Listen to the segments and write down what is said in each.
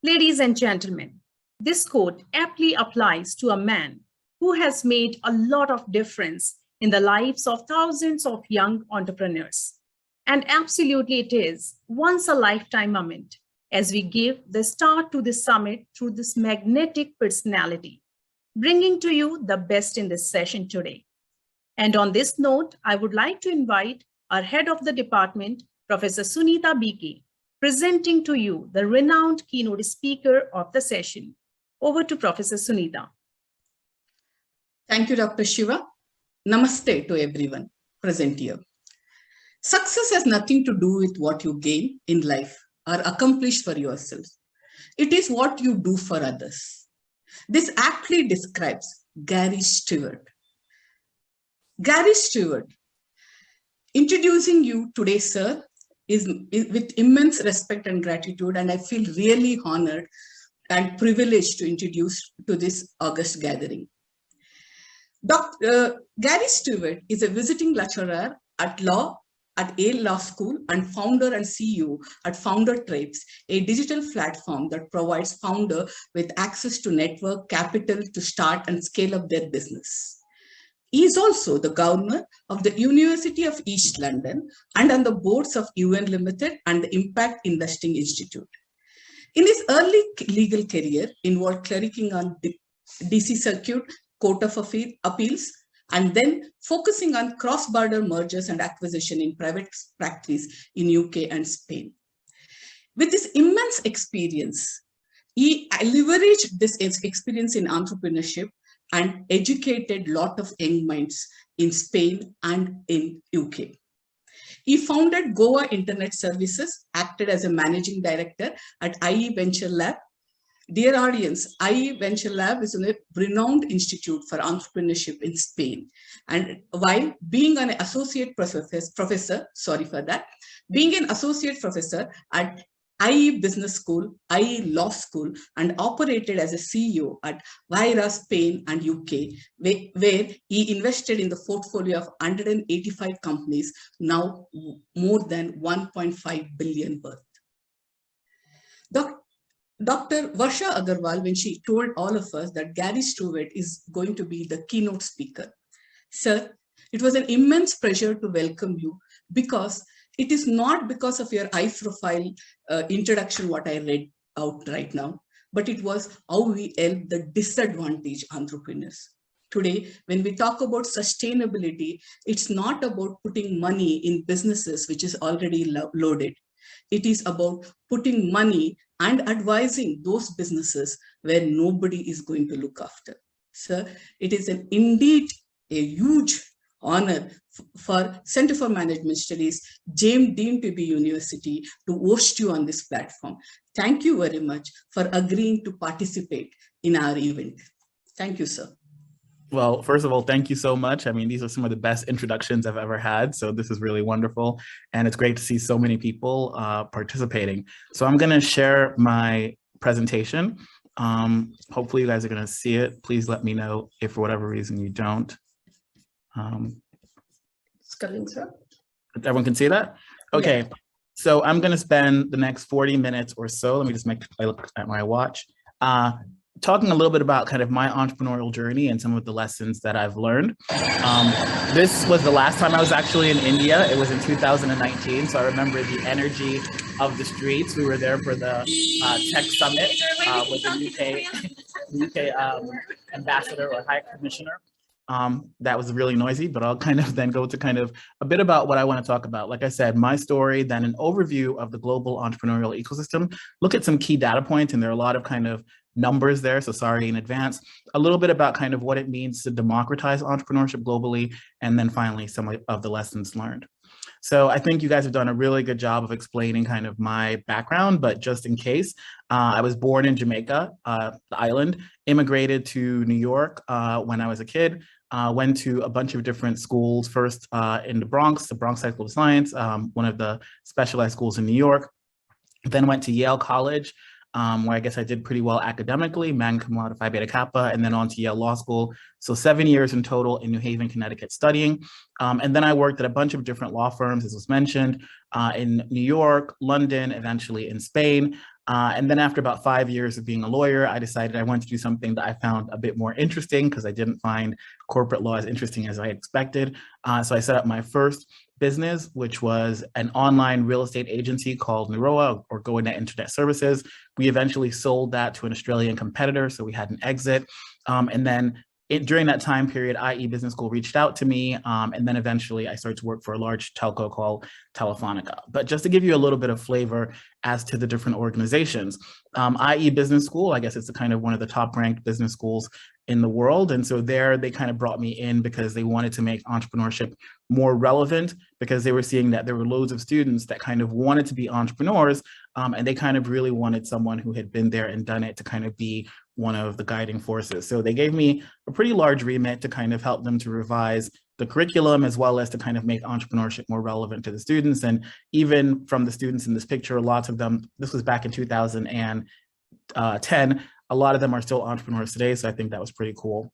Ladies and gentlemen, this quote aptly applies to a man who has made a lot of difference in the lives of thousands of young entrepreneurs. And absolutely it is once a lifetime moment as we give the start to this summit through this magnetic personality, bringing to you the best in this session today. And on this note, I would like to invite our head of the department, Professor Sunita BK, presenting to you the renowned keynote speaker of the session. Over to Professor Sunita. Thank you, Dr. Shiva. Namaste to everyone present here. Success has nothing to do with what you gain in life or accomplish for yourself. It is what you do for others. This aptly describes Gary Stewart. Gary Stewart, introducing you today, sir, is with immense respect and gratitude, and I feel really honored and privileged to introduce to this august gathering. Gary Stewart is a visiting lecturer at Yale Law School and founder and CEO at Founder Trades, a digital platform that provides founder with access to network capital to start and scale up their business. He is also the governor of the University of East London and on the boards of UN Limited and the Impact Investing Institute. In his early legal career, involved clerking on DC Circuit Court of Appeals, and then focusing on cross-border mergers and acquisition in private practice in UK and Spain. With this immense experience, he leveraged this experience in entrepreneurship and educated a lot of young minds in Spain and in UK. He founded Goa Internet Services, acted as a managing director at IE Venture Lab. Dear audience, IE Venture Lab is a renowned institute for entrepreneurship in Spain. And while being an associate professor at IE Business School, IE Law School, and operated as a CEO at Vaira, Spain and UK, where he invested in the portfolio of 185 companies, now more than 1.5 billion worth. Dr. Varsha Agarwal, when she told all of us that Gary Stewart is going to be the keynote speaker. Sir, it was an immense pleasure to welcome you because it is not because of your high profile introduction, what I read out right now, but it was how we help the disadvantaged entrepreneurs. Today, when we talk about sustainability, it's not about putting money in businesses which is already loaded. It is about putting money and advising those businesses where nobody is going to look after. Sir, it is indeed a huge honor for Center for Management Studies, James Dean to be University, to host you on this platform. Thank you very much for agreeing to participate in our event. Thank you, sir. Well, first of all, thank you so much. I mean, these are some of the best introductions I've ever had. So this is really wonderful. And it's great to see so many people participating. So I'm going to share my presentation. Hopefully you guys are going to see it. Please let me know if for whatever reason you don't. Everyone can see that? Okay. Yeah. So I'm going to spend the next 40 minutes or so. Let me just look at my watch. Talking a little bit about kind of my entrepreneurial journey and some of the lessons that I've learned. This was the last time I was actually in India. It was in 2019. So I remember the energy of the streets. We were there for the tech summit with the UK ambassador or high commissioner. That was really noisy, but I'll kind of then go to kind of a bit about what I want to talk about. Like I said, my story, then an overview of the global entrepreneurial ecosystem, look at some key data points, and there are a lot of kind of numbers there, so sorry in advance. A little bit about kind of what it means to democratize entrepreneurship globally, and then finally some of the lessons learned. So I think you guys have done a really good job of explaining kind of my background, but just in case, I was born in Jamaica, the island, immigrated to New York when I was a kid, went to a bunch of different schools, first in the Bronx High School of Science, one of the specialized schools in New York, then went to Yale College, where I guess I did pretty well academically, magna cum laude Phi Beta Kappa, and then on to Yale Law School. So 7 years in total in New Haven, Connecticut studying. And then I worked at a bunch of different law firms, as was mentioned, in New York, London, eventually in Spain. And then after about 5 years of being a lawyer, I decided I wanted to do something that I found a bit more interesting because I didn't find corporate law as interesting as I expected. So I set up my first business, which was an online real estate agency called Neroa, or GoInnet Internet Services. We eventually sold that to an Australian competitor, so we had an exit. And then during that time period, IE Business School reached out to me, and then eventually I started to work for a large telco called Telefonica. But just to give you a little bit of flavor as to the different organizations, IE Business School, I guess it's a kind of one of the top ranked business schools in the world. And so there they kind of brought me in because they wanted to make entrepreneurship more relevant, because they were seeing that there were loads of students that kind of wanted to be entrepreneurs, and they kind of really wanted someone who had been there and done it to kind of be one of the guiding forces. So they gave me a pretty large remit to kind of help them to revise the curriculum, as well as to kind of make entrepreneurship more relevant to the students. And even from the students in this picture, lots of them, this was back in 2010, a lot of them are still entrepreneurs today. So I think that was pretty cool.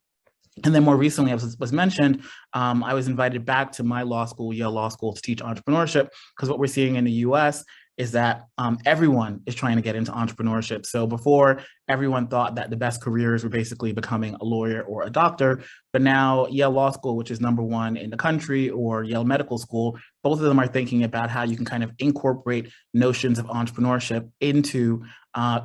And then more recently, as was mentioned, I was invited back to my law school, Yale Law School, to teach entrepreneurship, because what we're seeing in the US is that everyone is trying to get into entrepreneurship. So before, everyone thought that the best careers were basically becoming a lawyer or a doctor, but now Yale Law School, which is #1 in the country, or Yale Medical School, both of them are thinking about how you can kind of incorporate notions of entrepreneurship into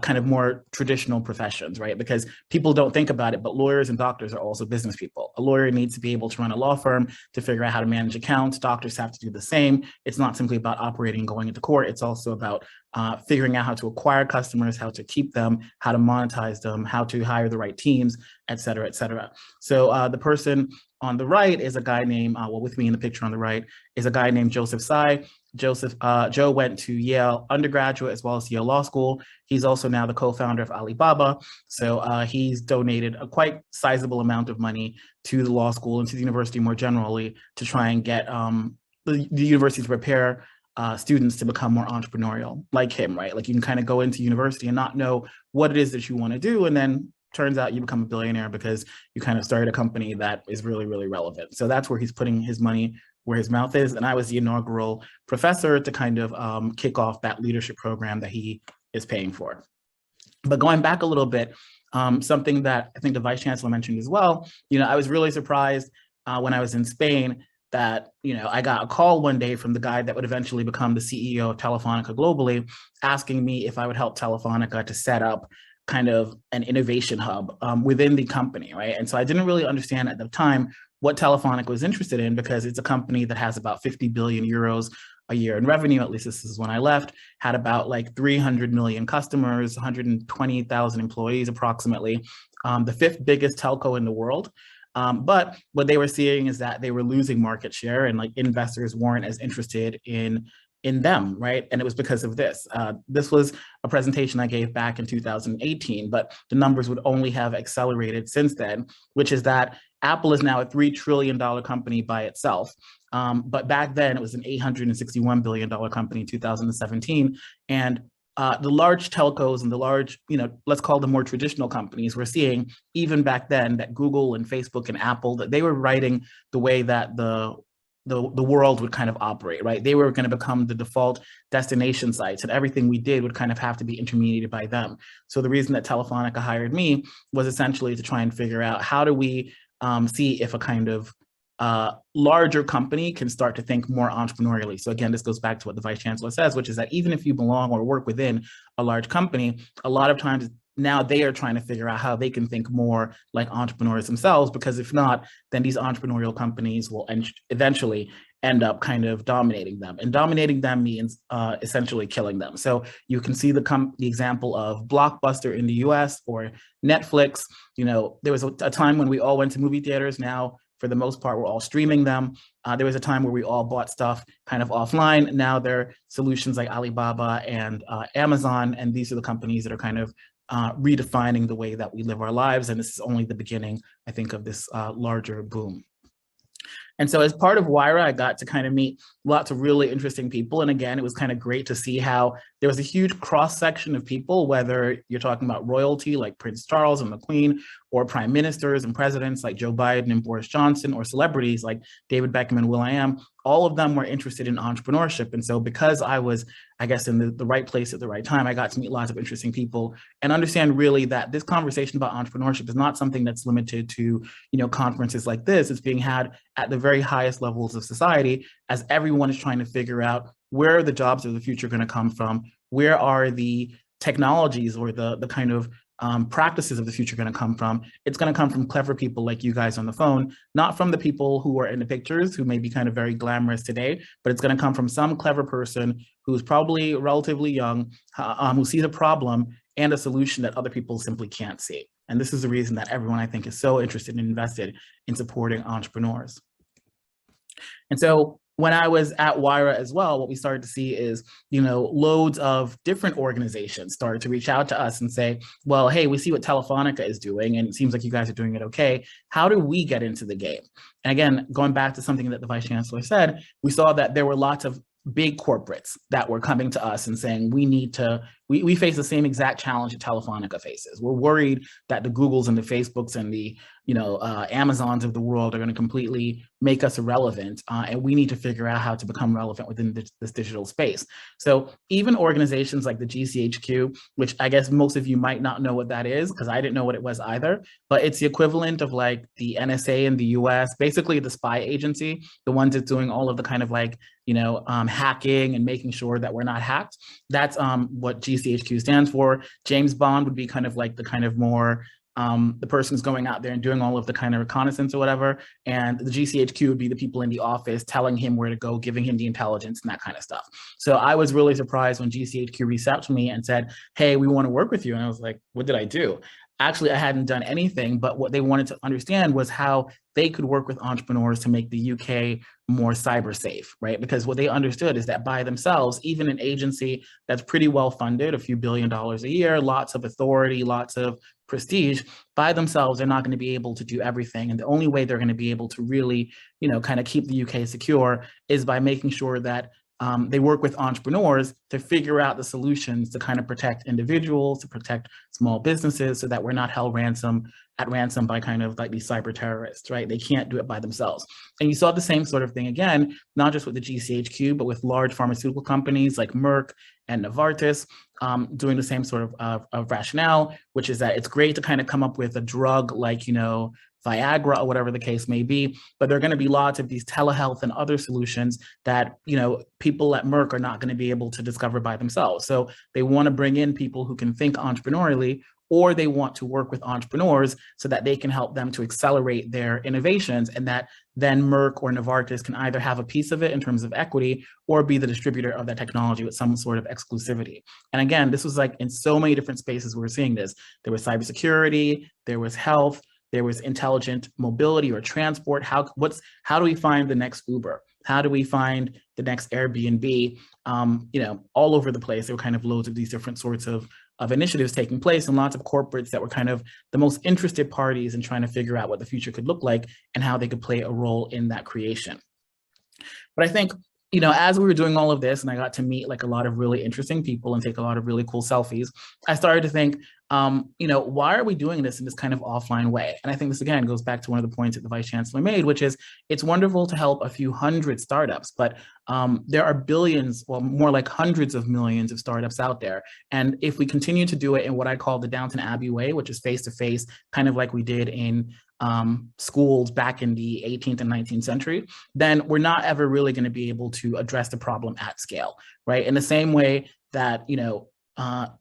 kind of more traditional professions, right? Because people don't think about it, but lawyers and doctors are also business people. A lawyer needs to be able to run a law firm to figure out how to manage accounts. Doctors have to do the same. It's not simply about operating and going into court. It's also about figuring out how to acquire customers, how to keep them, how to monetize them, how to hire the right teams, et cetera, et cetera. So the person on the right is a guy named, well, with me in the picture on the right, is a guy named Joseph Tsai. Joe went to Yale undergraduate as well as Yale Law School. He's also now the co-founder of Alibaba. So he's donated a quite sizable amount of money to the law school and to the university more generally to try and get the university to prepare students to become more entrepreneurial, like him, right? Like you can kind of go into university and not know what it is that you want to do, and then turns out you become a billionaire because you kind of started a company that is really, really relevant. So that's where he's putting his money where his mouth is. And I was the inaugural professor to kind of kick off that leadership program that he is paying for. But going back a little bit, something that I think the Vice Chancellor mentioned as well, I was really surprised when I was in Spain that, I got a call one day from the guy that would eventually become the CEO of Telefonica globally, asking me if I would help Telefonica to set up kind of an innovation hub within the company, right? And so I didn't really understand at the time what Telefonica was interested in, because it's a company that has about 50 billion euros a year in revenue, at least this is when I left, had about like 300 million customers, 120,000 employees approximately, the 5th biggest telco in the world. But what they were seeing is that they were losing market share, and like investors weren't as interested in them, right? And it was because of this. This was a presentation I gave back in 2018, but the numbers would only have accelerated since then, which is that Apple is now a $3 trillion company by itself. But back then it was an $861 billion company in 2017. And the large telcos and the large, let's call them more traditional companies, we're seeing even back then that Google and Facebook and Apple, that they were writing the way that the world would kind of operate, right? They were going to become the default destination sites, and everything we did would kind of have to be intermediated by them. So the reason that Telefonica hired me was essentially to try and figure out how do we see if a kind of larger company can start to think more entrepreneurially. So again, this goes back to what the Vice Chancellor says, which is that even if you belong or work within a large company, a lot of times now they are trying to figure out how they can think more like entrepreneurs themselves, because if not, then these entrepreneurial companies will eventually end up kind of dominating them. And dominating them means essentially killing them. So you can see the example of Blockbuster in the US or Netflix. There was a time when we all went to movie theaters. Now, for the most part, we're all streaming them. There was a time where we all bought stuff kind of offline. Now there are solutions like Alibaba and Amazon, and these are the companies that are kind of redefining the way that we live our lives. And this is only the beginning, I think, of this larger boom. And so as part of Wyra, I got to kind of meet lots of really interesting people. And again, it was kind of great to see how there was a huge cross section of people, whether you're talking about royalty like Prince Charles and the Queen, or prime ministers and presidents like Joe Biden and Boris Johnson, or celebrities like David Beckham and will.i.am, all of them were interested in entrepreneurship. And so because I was, I guess, in the right place at the right time, I got to meet lots of interesting people and understand really that this conversation about entrepreneurship is not something that's limited to, conferences like this. It's being had at the very highest levels of society as everyone is trying to figure out where are the jobs of the future going to come from, where are the technologies or the kind of practices of the future going to come from. It's going to come from clever people like you guys on the phone, not from the people who are in the pictures who may be kind of very glamorous today, but it's going to come from some clever person who's probably relatively young, who sees a problem and a solution that other people simply can't see. And this is the reason that everyone, I think, is so interested and invested in supporting entrepreneurs. And so when I was at Wayra as well, what we started to see is, loads of different organizations started to reach out to us and say, well, hey, we see what Telefonica is doing, and it seems like you guys are doing it okay. How do we get into the game? And again, going back to something that the Vice Chancellor said, we saw that there were lots of big corporates that were coming to us and saying, we face the same exact challenge that Telefonica faces. We're worried that the Googles and the Facebooks and the Amazons of the world are going to completely make us irrelevant, and we need to figure out how to become relevant within this digital space. So even organizations like the GCHQ, which I guess most of you might not know what that is, because I didn't know what it was either, but it's the equivalent of like the NSA in the US, basically the spy agency, the ones that's doing all of the kind of like, hacking and making sure that we're not hacked. That's what GCHQ stands for. James Bond would be kind of like the kind of more the person who's going out there and doing all of the kind of reconnaissance or whatever. And the GCHQ would be the people in the office telling him where to go, giving him the intelligence and that kind of stuff. So I was really surprised when GCHQ reached out to me and said, hey, we want to work with you. And I was like, what did I do? Actually, I hadn't done anything, but what they wanted to understand was how they could work with entrepreneurs to make the UK more cyber safe, right? Because what they understood is that by themselves, even an agency that's pretty well funded, a few $1 billion a year, lots of authority, lots of prestige, by themselves, they're not going to be able to do everything. And the only way they're going to be able to really, kind of keep the UK secure is by making sure that they work with entrepreneurs to figure out the solutions to kind of protect individuals, to protect small businesses, so that we're not held at ransom by kind of like these cyber terrorists, right? They can't do it by themselves. And you saw the same sort of thing again, not just with the GCHQ, but with large pharmaceutical companies like Merck and Novartis, doing the same sort of rationale, which is that it's great to kind of come up with a drug like, Viagra or whatever the case may be, but there are going to be lots of these telehealth and other solutions that, people at Merck are not going to be able to discover by themselves. So they want to bring in people who can think entrepreneurially, or they want to work with entrepreneurs so that they can help them to accelerate their innovations, and that then Merck or Novartis can either have a piece of it in terms of equity or be the distributor of that technology with some sort of exclusivity. And again, this was like in so many different spaces we were seeing this. There was cybersecurity, there was health, there was intelligent mobility or transport. How do we find the next Uber? How do we find the next Airbnb? All over the place, there were kind of loads of these different sorts of initiatives taking place, and lots of corporates that were kind of the most interested parties in trying to figure out what the future could look like and how they could play a role in that creation. But I think, as we were doing all of this and I got to meet like a lot of really interesting people and take a lot of really cool selfies, I started to think, why are we doing this in this kind of offline way? And I think this, again, goes back to one of the points that the Vice Chancellor made, which is it's wonderful to help a few hundred startups, but there are billions, well, more like hundreds of millions of startups out there. And if we continue to do it in what I call the Downton Abbey way, which is face-to-face, kind of like we did in schools back in the 18th and 19th century, then we're not ever really going to be able to address the problem at scale, right? In the same way that,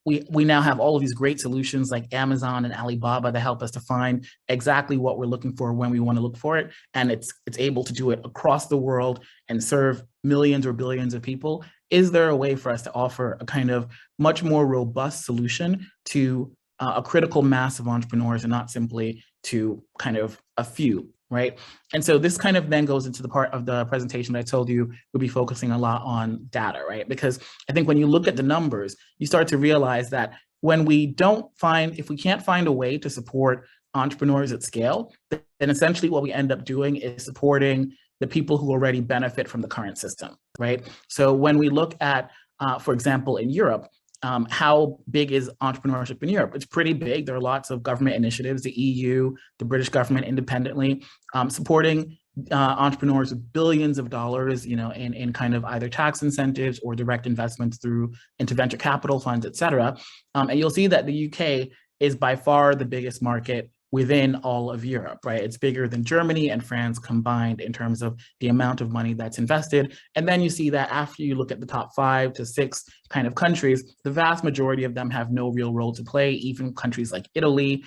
we now have all of these great solutions like Amazon and Alibaba that help us to find exactly what we're looking for when we want to look for it. And it's able to do it across the world and serve millions or billions of people. Is there a way for us to offer a kind of much more robust solution to a critical mass of entrepreneurs and not simply to kind of a few, right? And so this kind of then goes into the part of the presentation that I told you we'll be focusing a lot on data, right? Because I think when you look at the numbers, you start to realize that when if we can't find a way to support entrepreneurs at scale, then essentially what we end up doing is supporting the people who already benefit from the current system, right? So when we look at, for example, in Europe, how big is entrepreneurship in Europe? It's pretty big. There are lots of government initiatives, the EU, the British government independently, supporting entrepreneurs with billions of dollars, in kind of either tax incentives or direct investments into venture capital funds, et cetera. And you'll see that the UK is by far the biggest market within all of Europe, right? It's bigger than Germany and France combined in terms of the amount of money that's invested. And then you see that after you look at the top 5 to 6 kind of countries, the vast majority of them have no real role to play, even countries like Italy,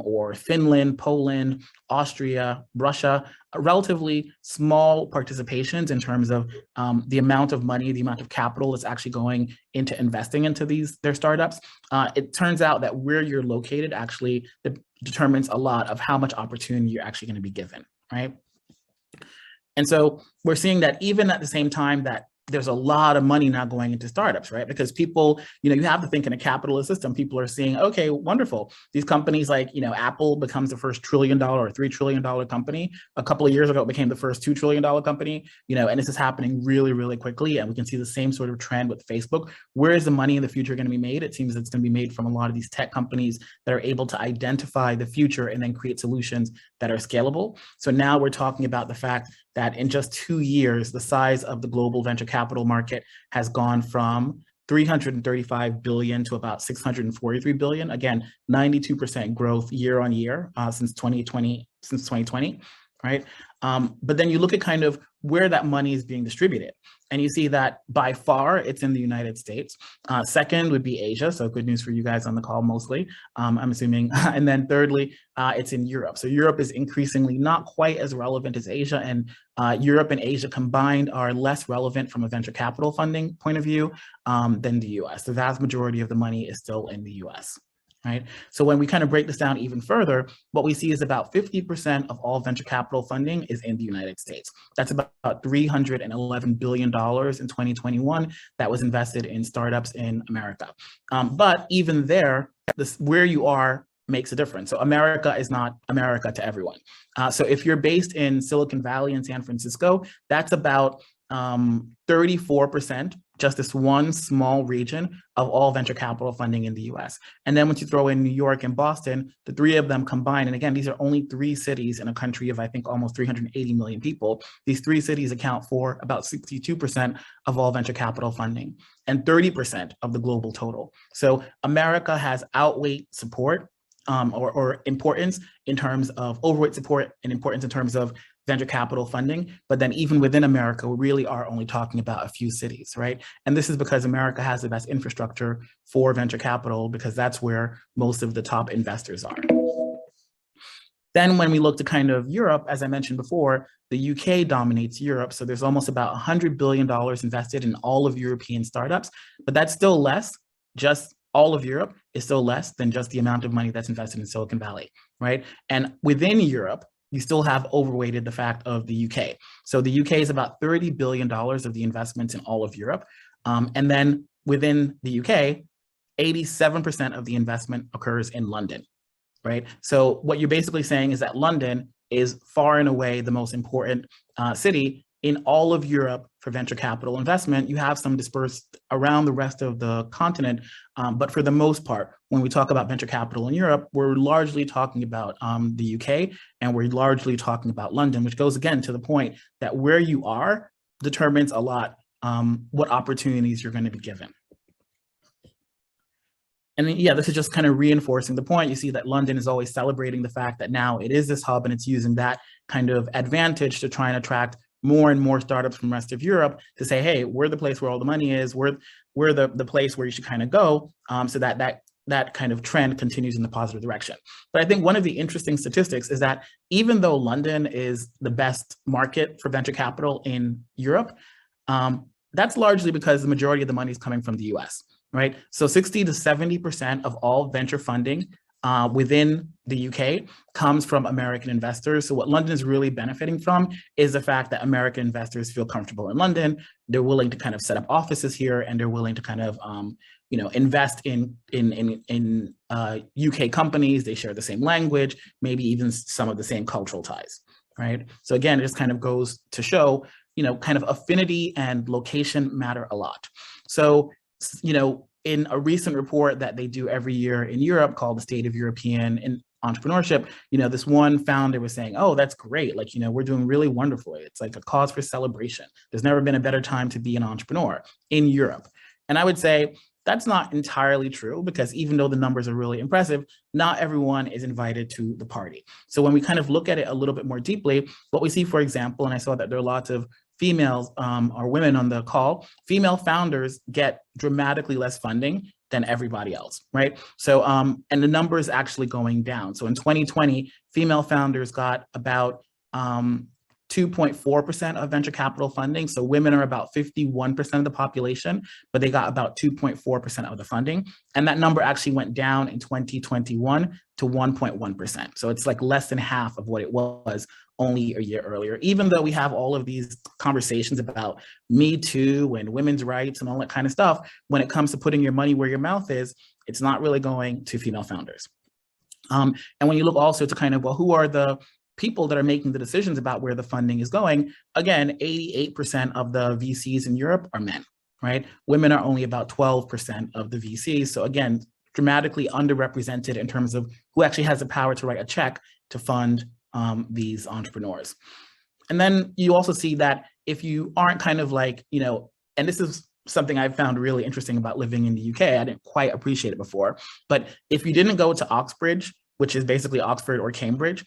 or Finland, Poland, Austria, Russia, relatively small participations in terms of the amount of money, the amount of capital that's actually going into investing into their startups. It turns out that where you're located actually determines a lot of how much opportunity you're actually going to be given, right? And so we're seeing that even at the same time that there's a lot of money now going into startups, right? Because people, you have to think in a capitalist system. People are seeing, okay, wonderful. These companies like, Apple becomes the first $1 trillion or $3 trillion company. A couple of years ago, it became the first $2 trillion company, and this is happening really, really quickly. And we can see the same sort of trend with Facebook. Where is the money in the future going to be made? It seems it's going to be made from a lot of these tech companies that are able to identify the future and then create solutions that are scalable. So now we're talking about the fact that in just 2 years, the size of the global venture capital market has gone from 335 billion to about 643 billion. Again, 92% growth year on year since 2020, right? But then you look at kind of where that money is being distributed. And you see that by far it's in the United States. Second would be Asia. So good news for you guys on the call mostly, I'm assuming. And then thirdly, it's in Europe. So Europe is increasingly not quite as relevant as Asia, and Europe and Asia combined are less relevant from a venture capital funding point of view than the US. The vast majority of the money is still in the US. Right. So when we kind of break this down even further, what we see is about 50% of all venture capital funding is in the United States. That's about $311 billion in 2021 that was invested in startups in America. But even there, where you are makes a difference. So America is not America to everyone. So if you're based in Silicon Valley and San Francisco, that's about 34%, just this one small region of all venture capital funding in the US. And then once you throw in New York and Boston, the 3 of them combined, and again, these are only 3 cities in a country of, I think, almost 380 million people. These 3 cities account for about 62% of all venture capital funding and 30% of the global total. So America has outweight support or importance in terms of overweight support and importance in terms of venture capital funding. But then even within America, we really are only talking about a few cities, right? And this is because America has the best infrastructure for venture capital because that's where most of the top investors are. Then when we look to kind of Europe, as I mentioned before, the UK dominates Europe. So there's almost about $100 billion invested in all of European startups, but that's still less, just all of Europe is still less than just the amount of money that's invested in Silicon Valley, right? And within Europe, you still have overweighted the fact of the UK. So the UK is about $30 billion of the investments in all of Europe. And then within the UK, 87% of the investment occurs in London, right? So what you're basically saying is that London is far and away the most important city in all of Europe for venture capital investment. You have some dispersed around the rest of the continent, but for the most part, when we talk about venture capital in Europe, we're largely talking about the UK, and we're largely talking about London, which goes again to the point that where you are determines a lot what opportunities you're going to be given. And yeah, this is just kind of reinforcing the point. You see that London is always celebrating the fact that now it is this hub, and it's using that kind of advantage to try and attract more and more startups from the rest of Europe to say, hey, we're the place where all the money is, we're the place where you should kind of go, so that kind of trend continues in the positive direction. But I think one of the interesting statistics is that even though London is the best market for venture capital in Europe, that's largely because the majority of the money is coming from the US, right? So 60 to 70% of all venture funding within the UK comes from American investors. So what London is really benefiting from is the fact that American investors feel comfortable in London. They're willing to kind of set up offices here, and they're willing to kind of invest in UK companies. They share the same language, maybe even some of the same cultural ties, right? So again, it just kind of goes to show, kind of affinity and location matter a lot. So, in a recent report that they do every year in Europe called the State of European Entrepreneurship, this one founder was saying, oh, that's great. Like, we're doing really wonderfully. It's like a cause for celebration. There's never been a better time to be an entrepreneur in Europe. And I would say that's not entirely true, because even though the numbers are really impressive, not everyone is invited to the party. So when we kind of look at it a little bit more deeply, what we see, for example, and I saw that there are lots of females or women on the call, female founders get dramatically less funding than everybody else, right? So, and the number is actually going down. So in 2020, female founders got about 2.4% of venture capital funding. So women are about 51% of the population, but they got about 2.4% of the funding. And that number actually went down in 2021 to 1.1%. So it's like less than half of what it was only a year earlier, even though we have all of these conversations about Me Too and women's rights and all that kind of stuff. When it comes to putting your money where your mouth is, it's not really going to female founders. And when you look also to kind of, well, who are the people that are making the decisions about where the funding is going, again, 88% of the VCs in Europe are men, right? Women are only about 12% of the VCs. So again, dramatically underrepresented in terms of who actually has the power to write a check to fund these entrepreneurs. And then you also see that if you aren't kind of like, and this is something I've found really interesting about living in the UK, I didn't quite appreciate it before, but if you didn't go to Oxbridge, which is basically Oxford or Cambridge,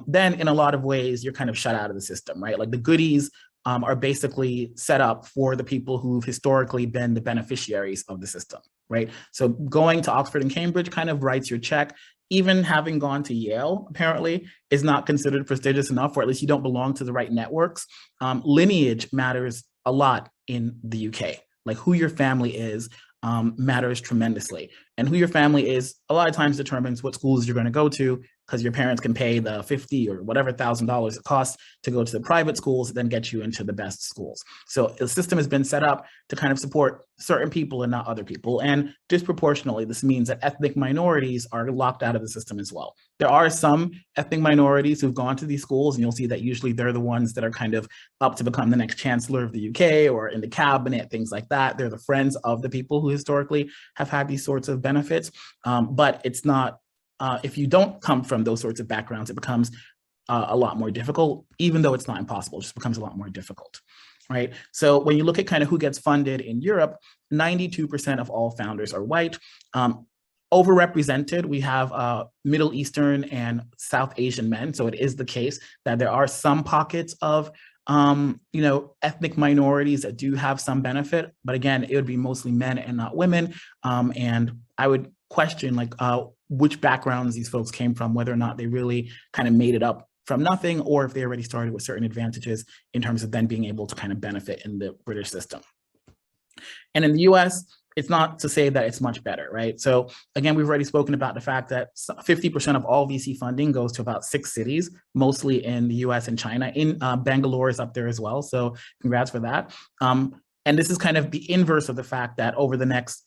then in a lot of ways, you're kind of shut out of the system, right? Like the goodies are basically set up for the people who've historically been the beneficiaries of the system, right? So going to Oxford and Cambridge kind of writes your check. Even having gone to Yale, apparently, is not considered prestigious enough, or at least you don't belong to the right networks. Lineage matters a lot in the UK. Like who your family is matters tremendously. And who your family is a lot of times determines what schools you're going to go to, because your parents can pay the $50,000 or whatever $1,000 it costs to go to the private schools, then get you into the best schools. So the system has been set up to kind of support certain people and not other people. And disproportionately, this means that ethnic minorities are locked out of the system as well. There are some ethnic minorities who've gone to these schools, and you'll see that usually they're the ones that are kind of up to become the next chancellor of the UK or in the cabinet, things like that. They're the friends of the people who historically have had these sorts of benefits. But it's not, if you don't come from those sorts of backgrounds, it becomes a lot more difficult, even though it's not impossible, it just becomes a lot more difficult, right? So when you look at kind of who gets funded in Europe, 92% of all founders are white. Overrepresented, we have Middle Eastern and South Asian men. So it is the case that there are some pockets of ethnic minorities that do have some benefit, but again, it would be mostly men and not women. And I would question like which backgrounds these folks came from, whether or not they really kind of made it up from nothing, or if they already started with certain advantages in terms of then being able to kind of benefit in the British system. And in the US, it's not to say that it's much better, right? So again, we've already spoken about the fact that 50% of all VC funding goes to about 6 cities, mostly in the US and China. In Bangalore is up there as well, so congrats for that. And this is kind of the inverse of the fact that over the next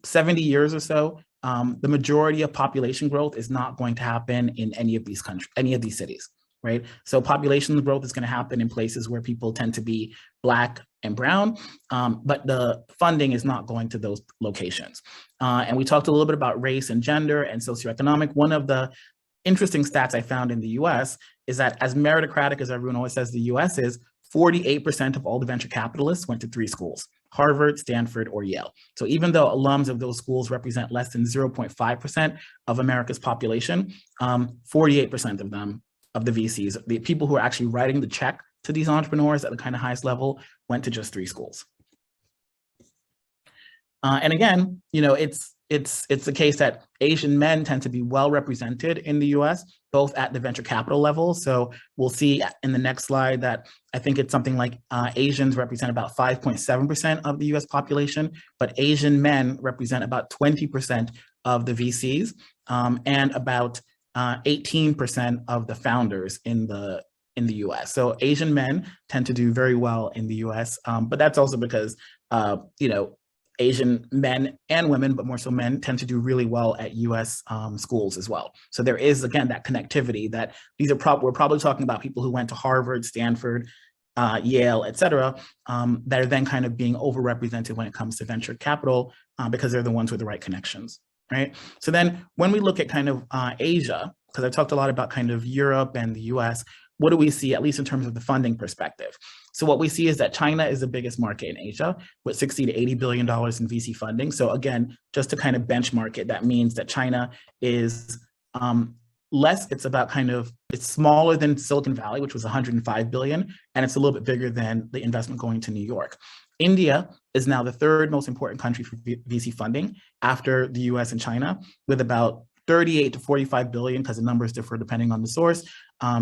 70 years or so, the majority of population growth is not going to happen in any of these countries, any of these cities, right? So population growth is going to happen in places where people tend to be Black and brown, but the funding is not going to those locations. And we talked a little bit about race and gender and socioeconomic. One of the interesting stats I found in the US is that as meritocratic as everyone always says the US is, 48% of all the venture capitalists went to 3 schools, Harvard, Stanford, or Yale. So even though alums of those schools represent less than 0.5% of America's population, 48% of them, of the VCs, the people who are actually writing the check to these entrepreneurs at the kind of highest level, went to just 3 schools. And again, it's the case that Asian men tend to be well represented in the US, both at the venture capital level. So we'll see in the next slide that I think it's something like Asians represent about 5.7% of the US population, but Asian men represent about 20% of the VCs and about 18% of the founders in the US. So Asian men tend to do very well in the US, but that's also because, Asian men and women, but more so men, tend to do really well at US schools as well. So there is, again, that connectivity that we're probably talking about people who went to Harvard, Stanford, Yale, et cetera, that are then kind of being overrepresented when it comes to venture capital because they're the ones with the right connections, right? So then when we look at kind of Asia, because I talked a lot about kind of Europe and the US, what do we see, at least in terms of the funding perspective? So what we see is that China is the biggest market in Asia with $60 to $80 billion in VC funding. So again, just to kind of benchmark it, that means that China is less, it's about kind of, it's smaller than Silicon Valley, which was 105 billion, and it's a little bit bigger than the investment going to New York. India is now the third most important country for VC funding after the US and China, with about 38 to 45 billion, because the numbers differ depending on the source,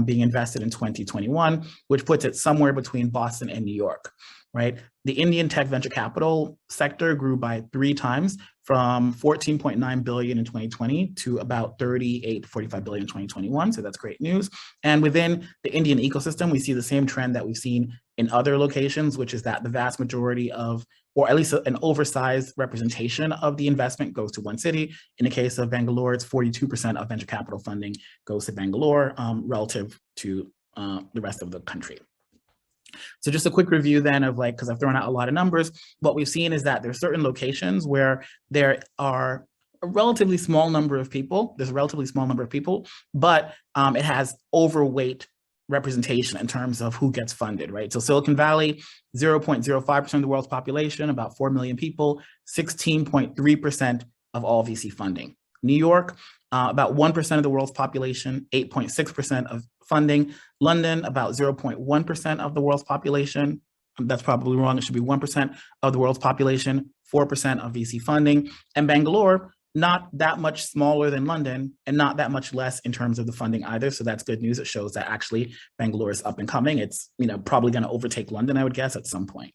being invested in 2021, which puts it somewhere between Boston and New York, right? The Indian tech venture capital sector grew by 3 times, from 14.9 billion in 2020 to about 38 to 45 billion in 2021. So that's great news. And within the Indian ecosystem, we see the same trend that we've seen in other locations, which is that the vast majority of, or at least an oversized representation of the investment goes to one city. In the case of Bangalore, it's 42% of venture capital funding goes to Bangalore relative to the rest of the country. So just a quick review then of, like, because I've thrown out a lot of numbers, what we've seen is that there are certain locations where there are a relatively small number of people, but it has overweight representation in terms of who gets funded, right? So Silicon Valley, 0.05% of the world's population, about 4 million people, 16.3% of all VC funding. New York, about 1% of the world's population, 8.6% of funding. London, about 0.1% of the world's population. That's probably wrong. It should be 1% of the world's population, 4% of VC funding. And Bangalore, not that much smaller than London and not that much less in terms of the funding either. So that's good news. It shows that actually Bangalore is up and coming. It's, you know, probably going to overtake London, I would guess, at some point.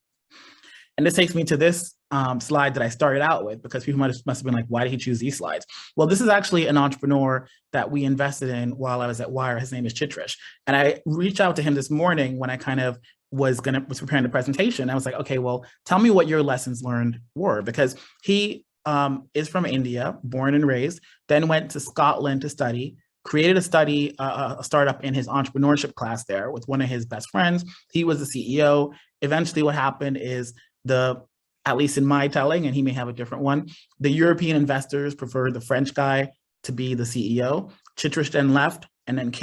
And this takes me to this slide that I started out with, because people must have been like, why did he choose these slides? Well, this is actually an entrepreneur that we invested in while I was at Wire. His name is Chitrish. And I reached out to him this morning when I kind of was preparing the presentation. I was like, okay, well, tell me what your lessons learned were, because he is from India, born and raised, then went to Scotland to study, created a startup in his entrepreneurship class there with one of his best friends. He was the CEO. Eventually what happened is at least in my telling, and he may have a different one, the European investors preferred the French guy to be the CEO. Chitrish then left and then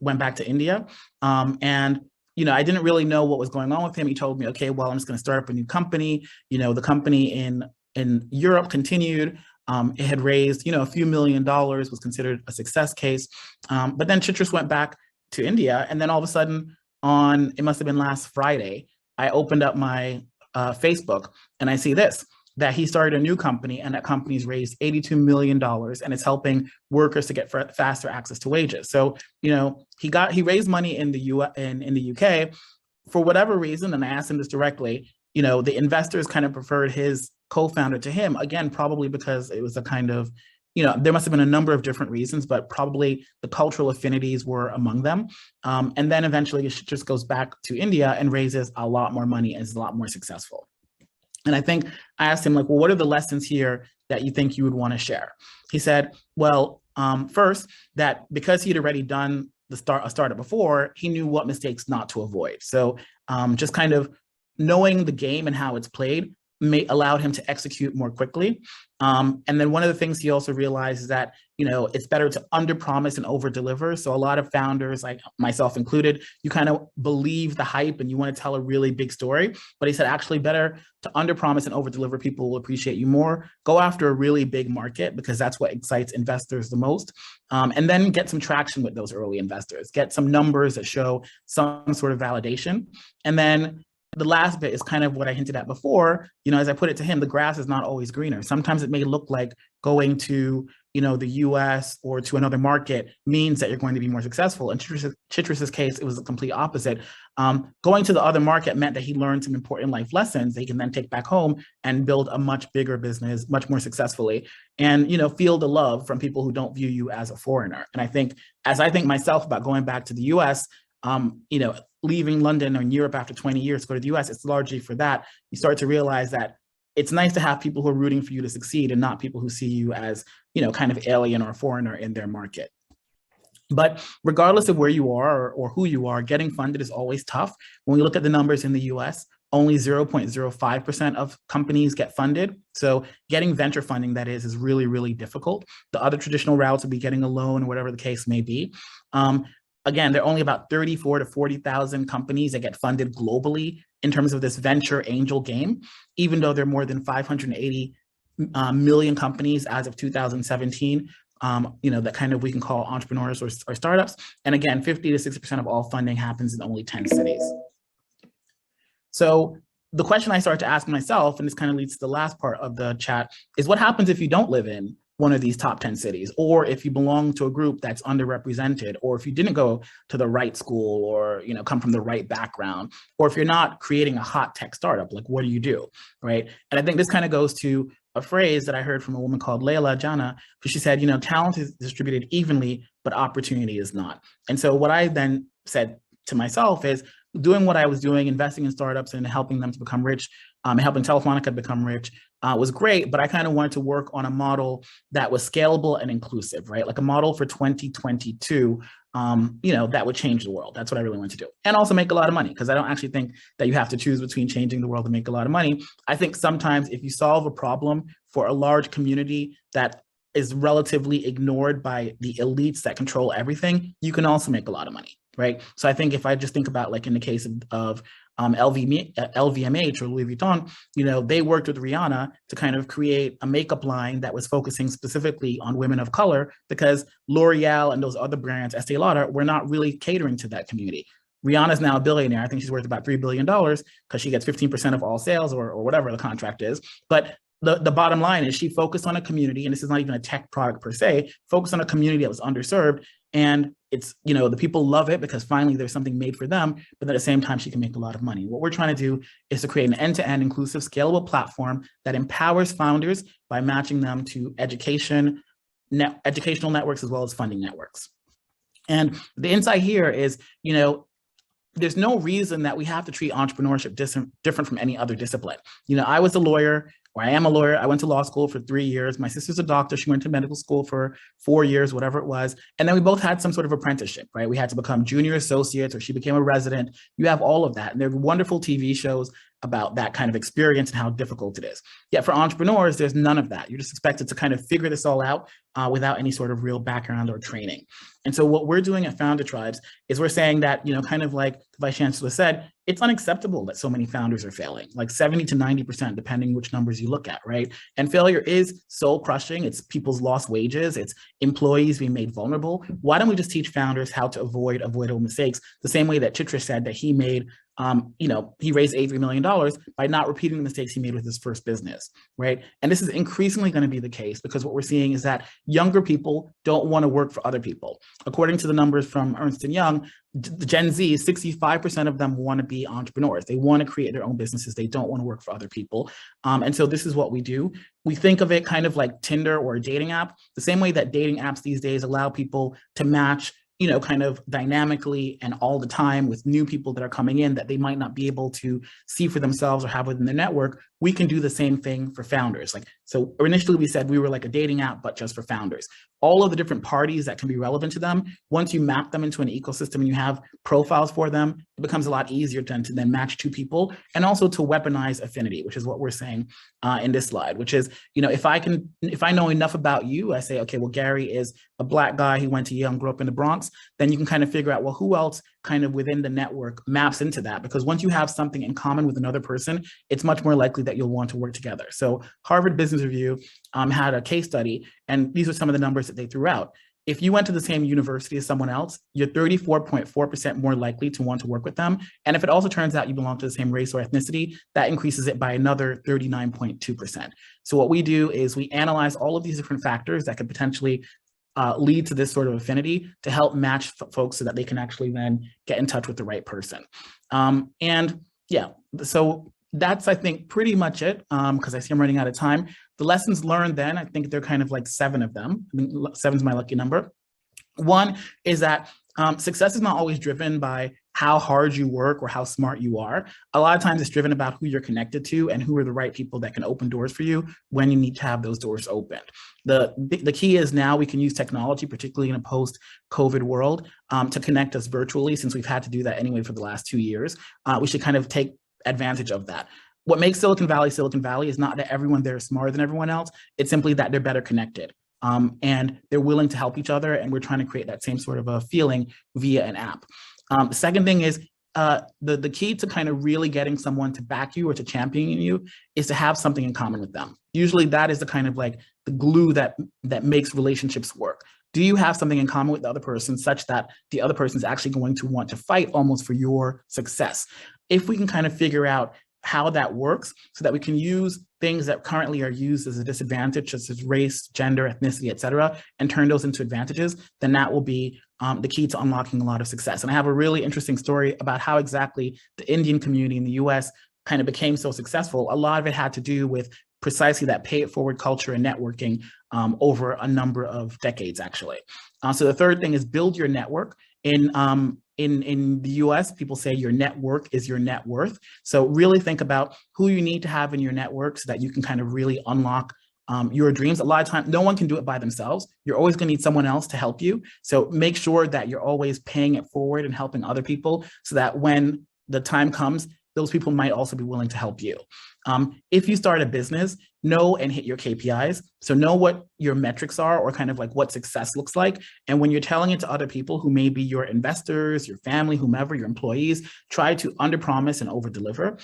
went back to India. And you know, I didn't really know what was going on with him. He told me, okay, well, I'm just going to start up a new company. You know, the company in Europe continued. It had raised, you know, a few $1 million, was considered a success case. But then Chitrish went back to India, and then all of a sudden it must have been last Friday, I opened up my Facebook and I see this, that he started a new company, and that company's raised $82 million, and it's helping workers to get faster access to wages. So, you know, he raised money in the UK for whatever reason, and I asked him this directly, you know, the investors kind of preferred his co-founder to him, again, probably because it was a kind of, you know, there must have been a number of different reasons, but probably the cultural affinities were among them. And then eventually it just goes back to India and raises a lot more money and is a lot more successful. And I think I asked him, like, well, what are the lessons here that you think you would want to share? He said, well, first, that because he'd already done a startup before, he knew what mistakes not to avoid. So just kind of knowing the game and how it's played allowed him to execute more quickly. And then one of the things he also realized is that, you know, it's better to underpromise and overdeliver. So a lot of founders, like myself included, you kind of believe the hype and you want to tell a really big story. But he said, actually better to underpromise and overdeliver. People will appreciate you more. Go after a really big market, because that's what excites investors the most. And then get some traction with those early investors. Get some numbers that show some sort of validation. And then the last bit is kind of what I hinted at before. You know, as I put it to him, the grass is not always greener. Sometimes it may look like going to, you know, the US or to another market means that you're going to be more successful. In Chitrish's case, it was the complete opposite. Going to the other market meant that he learned some important life lessons that he can then take back home and build a much bigger business, much more successfully, and, you know, feel the love from people who don't view you as a foreigner. And I think, as I think myself about going back to the US, you know, leaving London or Europe after 20 years to go to the US, it's largely for that. You start to realize that it's nice to have people who are rooting for you to succeed and not people who see you as, you know, kind of alien or foreigner in their market. But regardless of where you are or who you are, getting funded is always tough. When we look at the numbers in the US, only 0.05% of companies get funded. So getting venture funding, that is really, really difficult. The other traditional routes would be getting a loan or whatever the case may be. Again, there are only about 34 to 40,000 companies that get funded globally in terms of this venture angel game, even though there are more than 580 million companies as of 2017. That kind of we can call entrepreneurs or startups. And again, 50 to 60% of all funding happens in only 10 cities. So the question I started to ask myself, and this kind of leads to the last part of the chat, is what happens if you don't live in one of these top 10 cities, or if you belong to a group that's underrepresented, or if you didn't go to the right school, or come from the right background, or if you're not creating a hot tech startup, like what do you do, right? And I think this kind of goes to a phrase that I heard from a woman called Leila Jana, who she said, talent is distributed evenly, but opportunity is not. And so what I then said to myself is, doing what I was doing, investing in startups and helping them to become rich, and helping Telefonica become rich was great, but I kind of wanted to work on a model that was scalable and inclusive, right? Like a model for 2022, that would change the world. That's what I really wanted to do. And also make a lot of money, because I don't actually think that you have to choose between changing the world and make a lot of money. I think sometimes if you solve a problem for a large community that is relatively ignored by the elites that control everything, you can also make a lot of money, right? So I think if I just think about, like in the case of LVMH or Louis Vuitton, they worked with Rihanna to kind of create a makeup line that was focusing specifically on women of color, because L'Oreal and those other brands, Estee Lauder, were not really catering to that community. Rihanna's now a billionaire. I think she's worth about $3 billion because she gets 15% of all sales or whatever the contract is. But the bottom line is she focused on a community, and this is not even a tech product per se, focused on a community that was underserved. And it's, the people love it because finally there's something made for them, but at the same time, she can make a lot of money. What we're trying to do is to create an end-to-end inclusive, scalable platform that empowers founders by matching them to educational networks as well as funding networks. And the insight here is, there's no reason that we have to treat entrepreneurship different from any other discipline. I was a lawyer, or I am a lawyer. I went to law school for 3 years. My sister's a doctor. She went to medical school for 4 years, whatever it was. And then we both had some sort of apprenticeship, right? We had to become junior associates, or she became a resident. You have all of that. And there are wonderful TV shows about that kind of experience and how difficult it is. Yet for entrepreneurs, there's none of that. You're just expected to kind of figure this all out without any sort of real background or training. And so what we're doing at Founder Tribes is we're saying that, kind of like the Vice Chancellor said, it's unacceptable that so many founders are failing, like 70 to 90%, depending which numbers you look at, right? And failure is soul crushing. It's people's lost wages. It's employees being made vulnerable. Why don't we just teach founders how to avoid avoidable mistakes, the same way that Chitra said that he made he raised $83 million by not repeating the mistakes he made with his first business, right? And this is increasingly going to be the case, because what we're seeing is that younger people don't want to work for other people. According to the numbers from Ernst & Young, the Gen Z, 65% of them want to be entrepreneurs. They want to create their own businesses. They don't want to work for other people. And so this is what we do. We think of it kind of like Tinder or a dating app, the same way that dating apps these days allow people to match kind of dynamically and all the time with new people that are coming in that they might not be able to see for themselves or have within their network. We can do the same thing for founders. So initially we said we were like a dating app, but just for founders. All of the different parties that can be relevant to them, once you map them into an ecosystem and you have profiles for them, it becomes a lot easier to then match two people, and also to weaponize affinity, which is what we're saying in this slide, which is, if I know enough about you, I say, okay, well, Gary is a Black guy who went to Yale and grew up in the Bronx, then you can kind of figure out, well, who else kind of within the network maps into that? Because once you have something in common with another person, it's much more likely that you'll want to work together. So Harvard Business Review had a case study, and these are some of the numbers that they threw out. If you went to the same university as someone else, you're 34.4% more likely to want to work with them. And if it also turns out you belong to the same race or ethnicity, that increases it by another 39.2%. So what we do is we analyze all of these different factors that could potentially lead to this sort of affinity to help match folks so that they can actually then get in touch with the right person. And yeah, so that's, I think, pretty much it, because I see I'm running out of time. The lessons learned then, I think they're kind of like 7 of them. I think 7 is my lucky number. One is that success is not always driven by how hard you work or how smart you are. A lot of times it's driven about who you're connected to and who are the right people that can open doors for you when you need to have those doors opened. The key is now we can use technology, particularly in a post-COVID world, to connect us virtually, since we've had to do that anyway for the last 2 years. We should kind of take advantage of that. What makes Silicon Valley is not that everyone there is smarter than everyone else. It's simply that they're better connected. And they're willing to help each other. And we're trying to create that same sort of a feeling via an app. The second thing is the key to kind of really getting someone to back you or to champion you is to have something in common with them. Usually that is the kind of like the glue that makes relationships work. Do you have something in common with the other person such that the other person is actually going to want to fight almost for your success? If we can kind of figure out how that works so that we can use things that currently are used as a disadvantage, such as race, gender, ethnicity, et cetera, and turn those into advantages, then that will be the key to unlocking a lot of success. And I have a really interesting story about how exactly the Indian community in the US kind of became so successful. A lot of it had to do with precisely that pay it forward culture and networking over a number of decades, actually. So the third thing is build your network. In the US, people say your network is your net worth. So really think about who you need to have in your network so that you can kind of really unlock your dreams. A lot of times, no one can do it by themselves. You're always going to need someone else to help you. So make sure that you're always paying it forward and helping other people so that when the time comes, those people might also be willing to help you. If you start a business, know and hit your KPIs. So know what your metrics are or kind of like what success looks like. And when you're telling it to other people who may be your investors, your family, whomever, your employees, try to underpromise and overdeliver.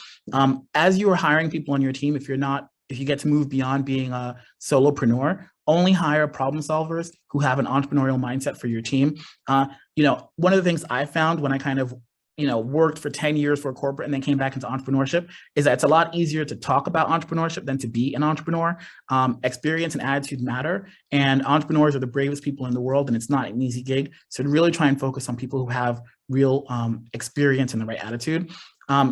As you are hiring people on your team, if you get to move beyond being a solopreneur, only hire problem solvers who have an entrepreneurial mindset for your team. One of the things I found when I kind of worked for 10 years for a corporate and then came back into entrepreneurship is that it's a lot easier to talk about entrepreneurship than to be an entrepreneur. Experience and attitude matter, and entrepreneurs are the bravest people in the world, and it's not an easy gig. So to really try and focus on people who have real experience and the right attitude.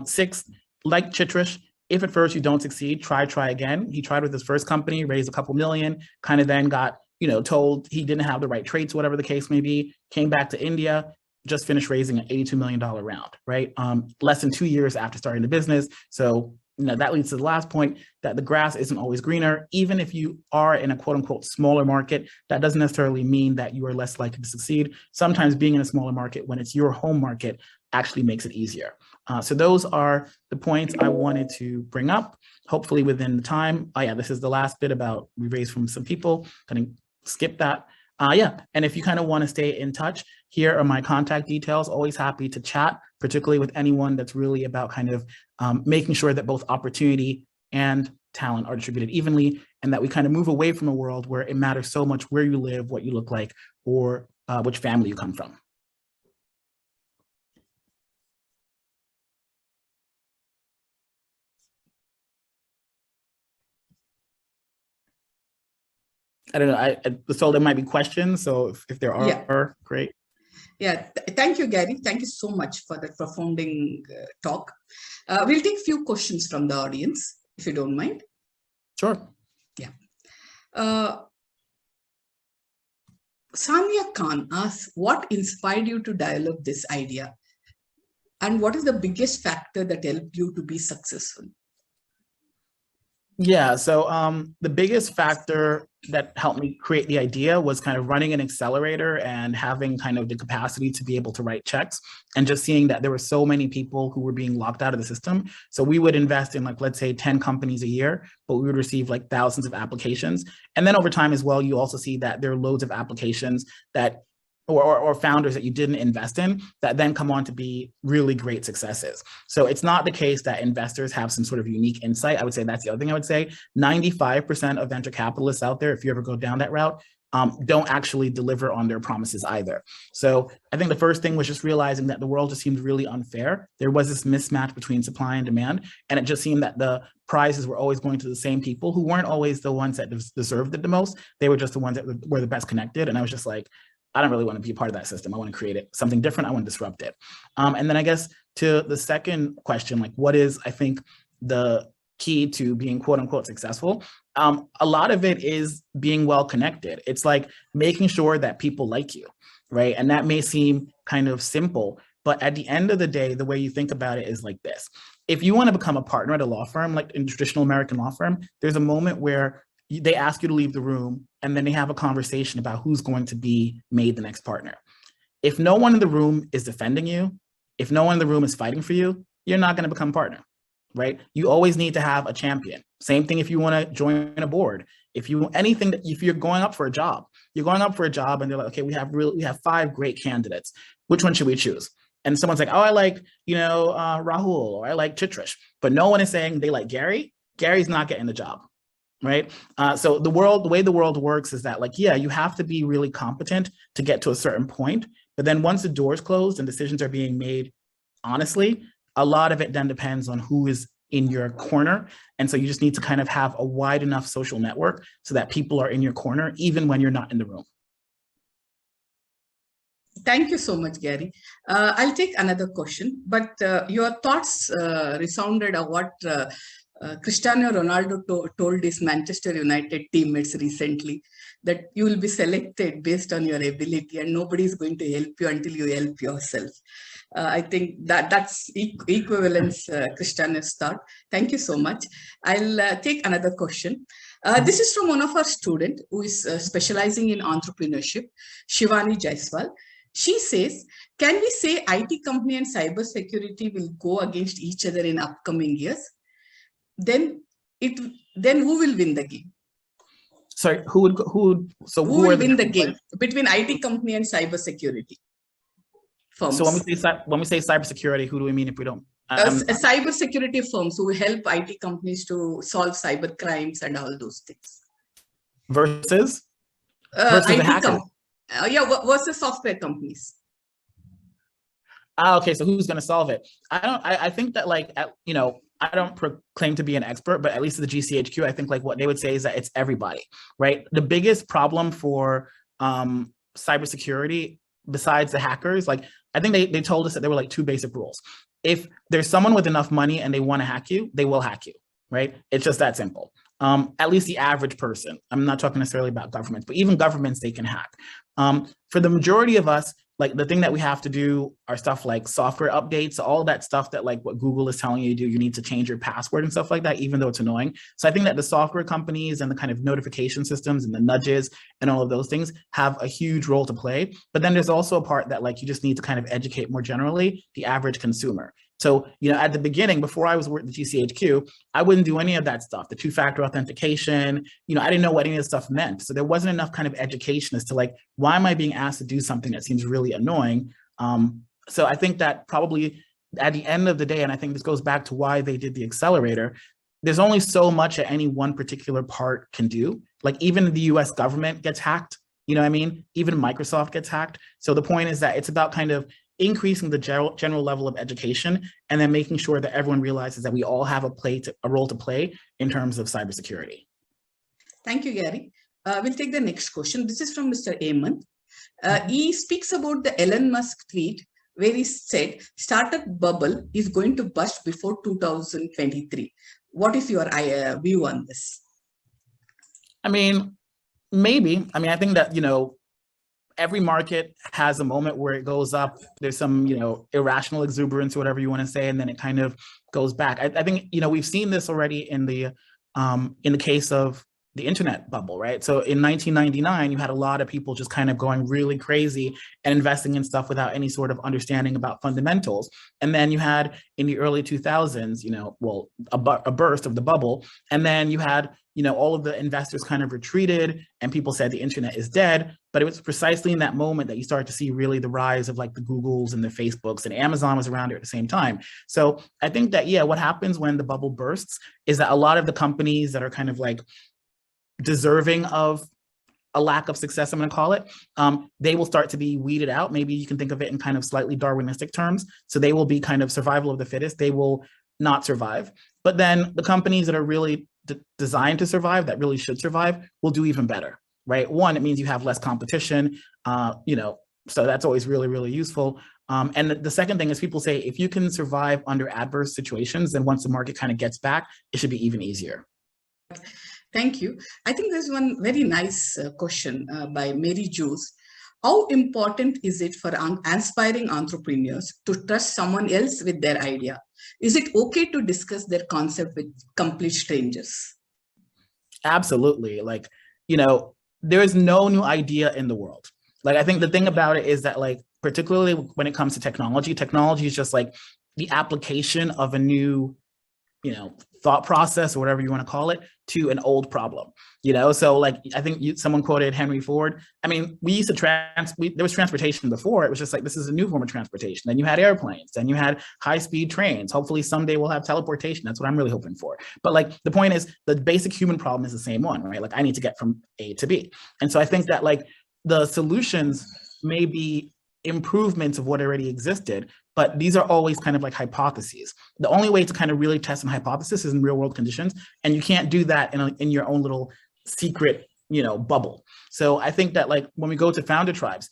6, like Chitrish, if at first you don't succeed, try again. He tried with his first company, raised a couple million, kind of then got told he didn't have the right traits, whatever the case may be, came back to India, just finished raising an $82 million round, right? Less than 2 years after starting the business. So, that leads to the last point, that the grass isn't always greener. Even if you are in a quote unquote smaller market, that doesn't necessarily mean that you are less likely to succeed. Sometimes being in a smaller market when it's your home market actually makes it easier. So those are the points I wanted to bring up, hopefully within the time. Oh yeah, this is the last bit about we raised from some people, kind of skip that. And if you kind of want to stay in touch, here are my contact details. Always happy to chat, particularly with anyone that's really about kind of making sure that both opportunity and talent are distributed evenly, and that we kind of move away from a world where it matters so much where you live, what you look like, or which family you come from. I don't know, I was told there might be questions, so if there are, great. Yeah, thank you, Gary. Thank you so much for that profounding talk. We'll take a few questions from the audience, if you don't mind. Sure. Yeah. Sanya Khan asks, what inspired you to develop this idea? And what is the biggest factor that helped you to be successful? Yeah, so the biggest factor that helped me create the idea was kind of running an accelerator and having kind of the capacity to be able to write checks, and just seeing that there were so many people who were being locked out of the system. So we would invest in, like, let's say 10 companies a year, but we would receive like thousands of applications. And then over time as well, you also see that there are loads of applications that or founders that you didn't invest in that then come on to be really great successes. So it's not the case that investors have some sort of unique insight. I would say that's the other thing I would say. 95% of venture capitalists out there, if you ever go down that route, don't actually deliver on their promises either. So I think the first thing was just realizing that the world just seemed really unfair. There was this mismatch between supply and demand, and it just seemed that the prizes were always going to the same people who weren't always the ones that deserved it the most. They were just the ones that were the best connected. And I was just like, I don't really want to be a part of that system. I want to create it, something different. I want to disrupt it. And then I guess to the second question, like what is, I think, the key to being quote unquote successful? A lot of it is being well connected. It's like making sure that people like you, right? And that may seem kind of simple, But at the end of the day, the way you think about it is like this. If you want to become a partner at a law firm, like in a traditional American law firm, there's a moment where they ask you to leave the room and then they have a conversation about who's going to be made the next partner. If no one in the room is defending you, if no one in the room is fighting for you, you're not going to become partner, right? You always need to have a champion. Same thing if you want to join a board. If you anything, if you're going up for a job, you're going up for a job and they're like, okay, we have 5 great candidates. Which one should we choose? And someone's like, oh, I like, Rahul, or I like Chitrish, but no one is saying they like Gary. Gary's not getting the job, right? So the way the world works is that, like, yeah, you have to be really competent to get to a certain point, but then once the door's closed and decisions are being made honestly, a lot of it then depends on who is in your corner. And so you just need to kind of have a wide enough social network so that people are in your corner, even when you're not in the room. Thank you so much, Gary. I'll take another question, but your thoughts resounded of what Cristiano Ronaldo told his Manchester United teammates recently, that you will be selected based on your ability and nobody is going to help you until you help yourself. I think that's equivalence, Cristiano's thought. Thank you so much. I'll take another question. This is from one of our students who is specializing in entrepreneurship, Shivani Jaiswal. She says, can we say IT company and cybersecurity will go against each other in upcoming years? Then who will win the game? Sorry, who will win the game between IT company and cybersecurity firms? So when we say cybersecurity, who do we mean if we don't? Cybersecurity firms who help IT companies to solve cyber crimes and all those things. Versus the hacker. Versus software companies. Okay, so who's going to solve it? I think that, like, I don't proclaim to be an expert, but at least at the GCHQ, I think like what they would say is that it's everybody, right? The biggest problem for cybersecurity, besides the hackers, like, I think they told us that there were like 2 basic rules. If there's someone with enough money and they want to hack you, they will hack you, right? It's just that simple. At least the average person. I'm not talking necessarily about governments, but even governments, they can hack. For the majority of us, like, the thing that we have to do are stuff like software updates, all that stuff that, like, what Google is telling you to do, you need to change your password and stuff like that, even though it's annoying. So I think that the software companies and the kind of notification systems and the nudges and all of those things have a huge role to play. But then there's also a part that, like, you just need to kind of educate more generally the average consumer. So, at the beginning, before I was working at the GCHQ, I wouldn't do any of that stuff, the 2-factor authentication. I didn't know what any of this stuff meant. So there wasn't enough kind of education as to, like, why am I being asked to do something that seems really annoying? So I think that probably at the end of the day, and I think this goes back to why they did the accelerator, there's only so much that any one particular part can do. Like, even the US government gets hacked, you know what I mean? Even Microsoft gets hacked. So the point is that it's about kind of increasing the general level of education and then making sure that everyone realizes that we all have a role to play in terms of cybersecurity. Thank you, Gary. We'll take the next question. This is from Mr. Ayman. He speaks about the Elon Musk tweet where he said, startup bubble is going to burst before 2023. What is your view on this? I mean, maybe. I mean, I think that, every market has a moment where it goes up. There's some, irrational exuberance or whatever you want to say, and then it kind of goes back. I think, we've seen this already in the case of the internet bubble, right? So in 1999, you had a lot of people just kind of going really crazy and investing in stuff without any sort of understanding about fundamentals. And then you had in the early 2000s, a burst of the bubble. And then you had, all of the investors kind of retreated and people said the internet is dead. But it was precisely in that moment that you started to see really the rise of, like, the Googles and the Facebooks, and Amazon was around here at the same time. So I think that, what happens when the bubble bursts is that a lot of the companies that are kind of like deserving of a lack of success, I'm going to call it, they will start to be weeded out. Maybe you can think of it in kind of slightly Darwinistic terms. So they will be kind of survival of the fittest. They will not survive. But then the companies that are really designed to survive, that really should survive, will do even better, right? One, it means you have less competition, so that's always really, really useful. And the second thing is, people say, if you can survive under adverse situations, then once the market kind of gets back, it should be even easier. Thank you. I think there's one very nice question by Mary Jules How important is it for aspiring entrepreneurs to trust someone else with their idea? Is it okay to discuss their concept with complete strangers? Absolutely. Like, there is no new idea in the world. Like, I think the thing about it is that, like, particularly when it comes to technology is just like the application of a new, thought process or whatever you want to call it to an old problem, So like, I think someone quoted Henry Ford. I mean, we used to there was transportation before. It was just like, this is a new form of transportation. Then you had airplanes, then you had high-speed trains. Hopefully someday we'll have teleportation. That's what I'm really hoping for. But like, the point is the basic human problem is the same one, right? Like, I need to get from A to B. And so I think that like the solutions may be improvements of what already existed, but these are always kind of like hypotheses. The only way to kind of really test an hypothesis is in real world conditions, and you can't do that in your own little secret, bubble. So I think that like when we go to founder tribes,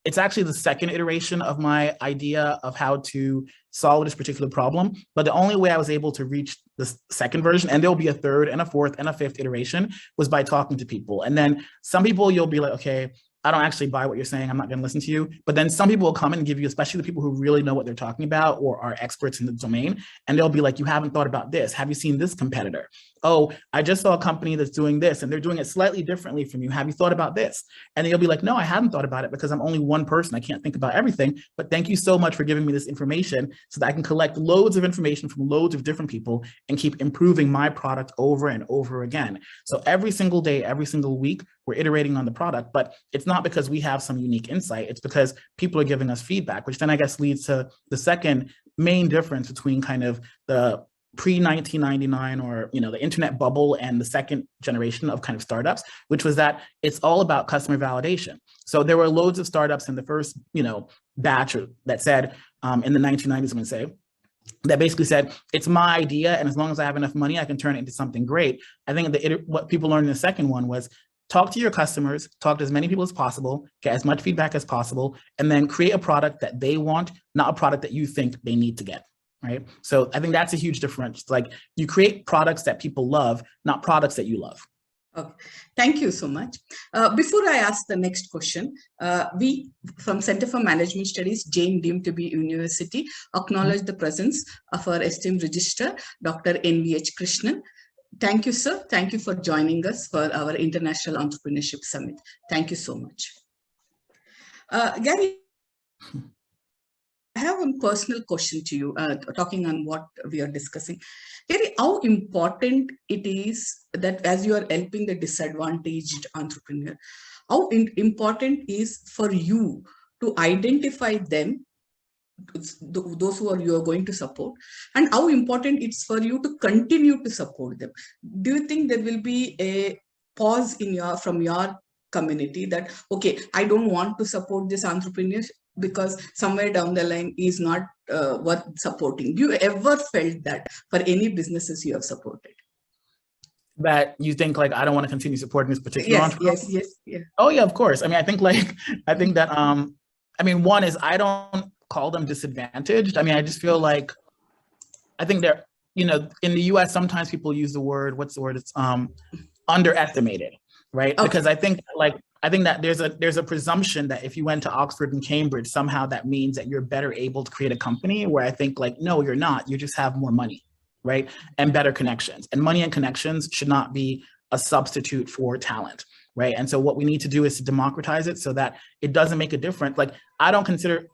it's actually the second iteration of my idea of how to solve this particular problem. But the only way I was able to reach the second version, and there'll be a third and a fourth and a fifth iteration, was by talking to people. And then some people you'll be like, okay, I don't actually buy what you're saying. I'm not going to listen to you. But then some people will come and give you, especially the people who really know what they're talking about or are experts in the domain. And they'll be like, you haven't thought about this. Have you seen this competitor? Oh, I just saw a company that's doing this and they're doing it slightly differently from you. Have you thought about this? And then you'll be like, no, I haven't thought about it because I'm only one person. I can't think about everything. But thank you so much for giving me this information so that I can collect loads of information from loads of different people and keep improving my product over and over again. So every single day, every single week, we're iterating on the product, but it's not because we have some unique insight. It's because people are giving us feedback, which then I guess leads to the second main difference between kind of the pre-1999 or the internet bubble and the second generation of kind of startups, which was that it's all about customer validation. So there were loads of startups in the first batch that said in the 1990s, I'm going to say, that basically said, it's my idea, and as long as I have enough money, I can turn it into something great. I think what people learned in the second one was talk to your customers, talk to as many people as possible, get as much feedback as possible, and then create a product that they want, not a product that you think they need to get, right? So I think that's a huge difference. Like, you create products that people love, not products that you love. Okay. Thank you so much. Before I ask the next question, we from Center for Management Studies, Jain deemed to be university, acknowledge the presence of our esteemed registrar, Dr. NVH Krishnan. Thank you, sir. Thank you for joining us for our International Entrepreneurship Summit. Thank you so much. Gary, I have one personal question to you, talking on what we are discussing. Gary, how important it is that as you are helping the disadvantaged entrepreneur, how important is for you to identify them, those who you are going to support, and how important it's for you to continue to support them? Do you think there will be a pause from your community that, okay, I don't want to support this entrepreneur because somewhere down the line is not worth supporting? Do you ever felt that for any businesses you have supported? That you think like, I don't want to continue supporting this particular entrepreneur? Yes. Oh yeah, of course. I mean, I think that, one is I don't call them disadvantaged. I mean, I just feel like, I think they're, in the US, sometimes people use the word, it's underestimated, right? Okay. Because I think that there's a presumption that if you went to Oxford and Cambridge, somehow that means that you're better able to create a company, where I think like, no, you're not. You just have more money, right? And better connections. And money and connections should not be a substitute for talent, right? And so what we need to do is to democratize it so that it doesn't make a difference. Like, I don't consider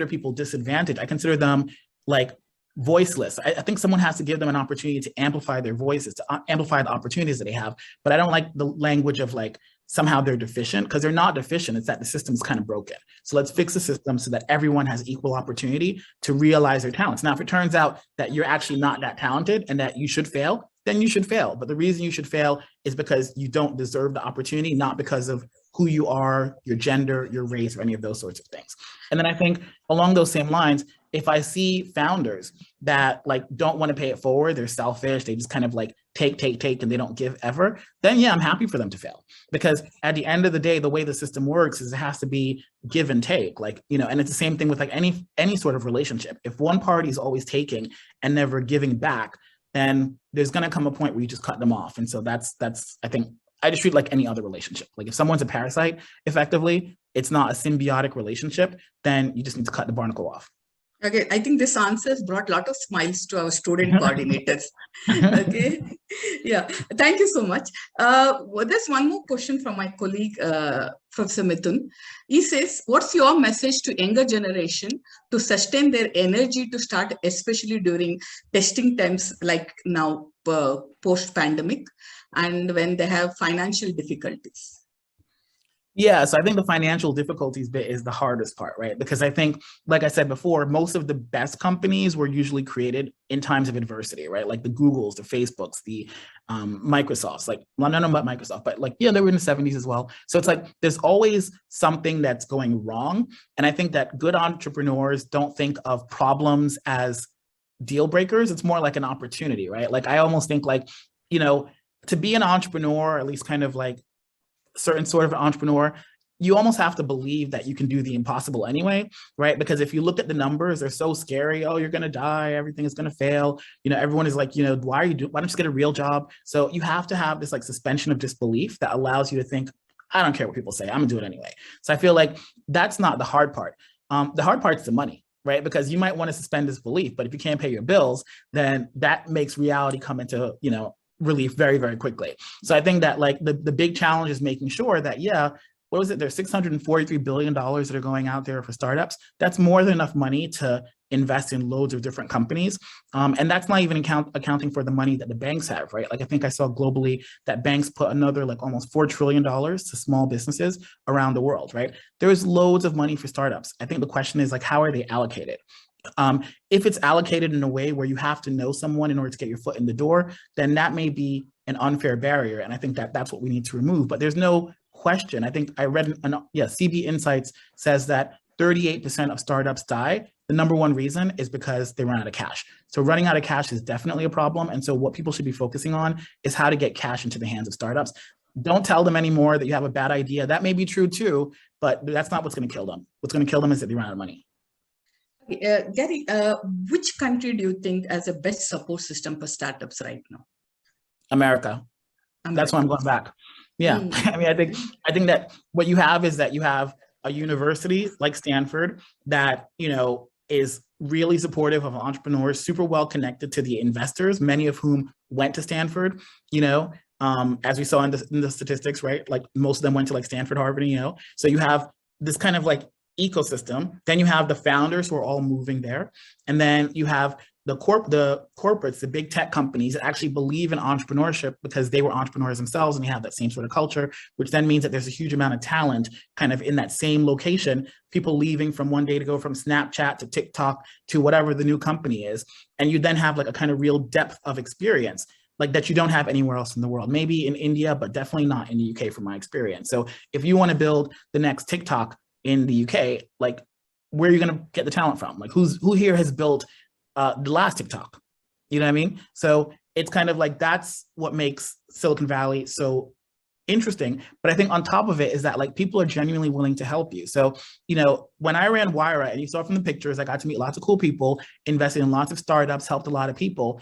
people disadvantaged. I consider them like voiceless. I think someone has to give them an opportunity to amplify their voices, to amplify the opportunities that they have. But I don't like the language of like, somehow they're deficient, because they're not deficient. It's that the system's kind of broken. So let's fix the system so that everyone has equal opportunity to realize their talents. Now, if it turns out that you're actually not that talented and that you should fail, then you should fail. But the reason you should fail is because you don't deserve the opportunity, not because of who you are, your gender, your race, or any of those sorts of things. And then I think along those same lines, if I see founders that like don't want to pay it forward, they're selfish, they just kind of like take, and they don't give ever, then yeah, I'm happy for them to fail. Because at the end of the day, the way the system works is it has to be give and take, like, and it's the same thing with like any sort of relationship. If one party is always taking and never giving back, then there's going to come a point where you just cut them off. And so that's I think I just treat it like any other relationship. Like if someone's a parasite, effectively, it's not a symbiotic relationship, then you just need to cut the barnacle off. Okay, I think this answer has brought a lot of smiles to our student coordinators. Okay, yeah, thank you so much. There's one more question from my colleague, Professor Mithun. He says, what's your message to younger generation to sustain their energy to start, especially during testing times like now, post-pandemic, and when they have financial difficulties? Yeah, so I think the financial difficulties bit is the hardest part, right? Because I think, like I said before, most of the best companies were usually created in times of adversity, right? Like the Googles, the Facebooks, the Microsofts, like, well, not about Microsoft, but like, yeah, they were in the 70s as well. So it's like, there's always something that's going wrong. And I think that good entrepreneurs don't think of problems as deal breakers. It's more like an opportunity, right? Like I almost think like, you know, to be an entrepreneur, at least kind of like certain sort of entrepreneur, you almost have to believe that you can do the impossible anyway, right? Because if you look at the numbers, they're so scary. Oh, you're going to die. Everything is going to fail. You know, everyone is like, you know, why don't you just get a real job? So you have to have this like suspension of disbelief that allows you to think, I don't care what people say, I'm gonna do it anyway. So I feel like that's not the hard part. The hard part is the money, right? Because you might want to suspend disbelief, but if you can't pay your bills, then that makes reality come into, you know, relief very, very quickly. So I think that like the big challenge is making sure that, yeah, what was it? There's $643 billion that are going out there for startups. That's more than enough money to invest in loads of different companies. And that's not even accounting for the money that the banks have, right? Like I think I saw globally that banks put another like almost $4 trillion to small businesses around the world, right? There's loads of money for startups. I think the question is like, how are they allocated? If it's allocated in a way where you have to know someone in order to get your foot in the door, then that may be an unfair barrier. And I think that that's what we need to remove. But there's no question. I think I read, CB Insights says that 38% of startups die. The number one reason is because they run out of cash. So running out of cash is definitely a problem. And so what people should be focusing on is how to get cash into the hands of startups. Don't tell them anymore that you have a bad idea. That may be true too, but that's not what's going to kill them. What's going to kill them is that they run out of money. Gary, which country do you think has the best support system for startups right now? America. That's why I'm going back. Yeah. I mean, I think that what you have is that you have a university like Stanford that, you know, is really supportive of entrepreneurs, super well connected to the investors, many of whom went to Stanford, you know, as we saw in the statistics, right? Like most of them went to like Stanford, Harvard, you know, so you have this kind of like ecosystem. Then you have the founders who are all moving there. And then you have the corporates, the big tech companies that actually believe in entrepreneurship because they were entrepreneurs themselves and they have that same sort of culture, which then means that there's a huge amount of talent kind of in that same location, people leaving from one day to go from Snapchat to TikTok to whatever the new company is. And you then have like a kind of real depth of experience like that you don't have anywhere else in the world, maybe in India, but definitely not in the UK from my experience. So if you want to build the next TikTok in the UK, like where are you going to get the talent from? Like who here has built the last TikTok? You know what I mean? So it's kind of like, that's what makes Silicon Valley so interesting. But I think on top of it is that like people are genuinely willing to help you. So, you know, when I ran Wyra, and you saw from the pictures, I got to meet lots of cool people, invested in lots of startups, helped a lot of people.